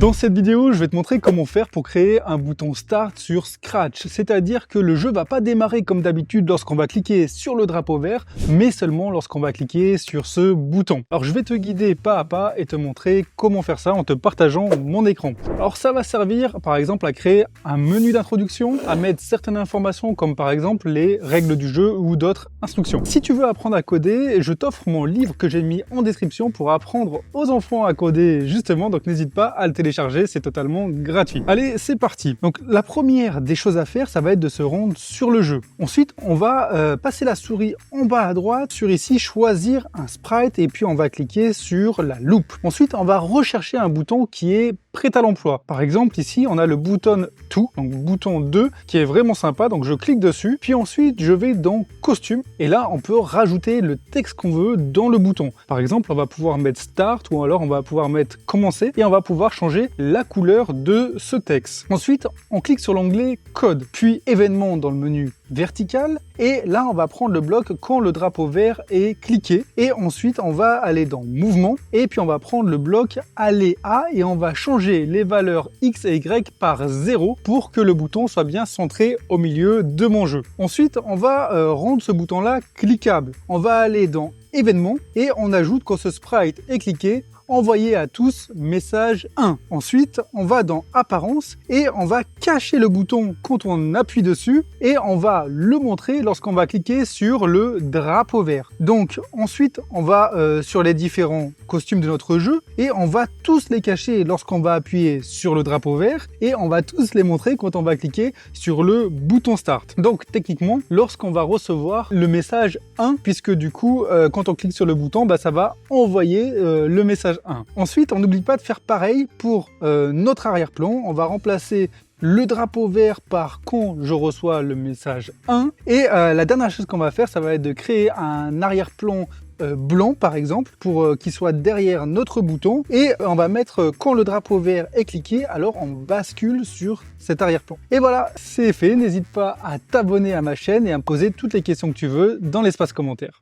Dans cette vidéo, je vais te montrer comment faire pour créer un bouton Start sur Scratch. C'est-à-dire que le jeu va pas démarrer comme d'habitude lorsqu'on va cliquer sur le drapeau vert, mais seulement lorsqu'on va cliquer sur ce bouton. Alors je vais te guider pas à pas et te montrer comment faire ça en te partageant mon écran. Alors ça va servir par exemple à créer un menu d'introduction, à mettre certaines informations comme par exemple les règles du jeu ou d'autres instructions. Si tu veux apprendre à coder, je t'offre mon livre que j'ai mis en description pour apprendre aux enfants à coder justement, donc n'hésite pas à le télécharger, c'est totalement gratuit. Allez, c'est parti. Donc la première des choses à faire, ça va être de se rendre sur le jeu. Ensuite, on va passer la souris en bas à droite, sur ici, choisir un sprite et puis on va cliquer sur la loupe. Ensuite, on va rechercher un bouton qui est prêt à l'emploi. Par exemple, ici, on a le bouton 2, donc bouton 2, qui est vraiment sympa, donc je clique dessus, puis ensuite, je vais dans costume, et là, on peut rajouter le texte qu'on veut dans le bouton. Par exemple, on va pouvoir mettre start, ou alors on va pouvoir mettre commencer, et on va pouvoir changer la couleur de ce texte. Ensuite, on clique sur l'onglet code, puis événements dans le menu vertical, et là, on va prendre le bloc quand le drapeau vert est cliqué, et ensuite, on va aller dans mouvement, et puis on va prendre le bloc aller à, et on va changer les valeurs X et Y par 0 pour que le bouton soit bien centré au milieu de mon jeu. Ensuite, on va rendre ce bouton-là cliquable. On va aller dans événements et on ajoute quand ce sprite est cliqué, envoyer à tous message 1. Ensuite, on va dans apparence et on va cacher le bouton quand on appuie dessus et on va le montrer lorsqu'on va cliquer sur le drapeau vert. Donc ensuite, on va sur les différents costumes de notre jeu et on va tous les cacher lorsqu'on va appuyer sur le drapeau vert et on va tous les montrer quand on va cliquer sur le bouton start. Donc techniquement, lorsqu'on va recevoir le message 1, puisque du coup, quand on clique sur le bouton, ça va envoyer le message 1. Ensuite, on n'oublie pas de faire pareil pour notre arrière-plan. On va remplacer le drapeau vert par quand je reçois le message 1. Et la dernière chose qu'on va faire, ça va être de créer un arrière-plan blanc par exemple pour qu'il soit derrière notre bouton et on va mettre quand le drapeau vert est cliqué, alors on bascule sur cet arrière-plan. Et voilà, c'est fait. N'hésite pas à t'abonner à ma chaîne et à me poser toutes les questions que tu veux dans l'espace commentaire.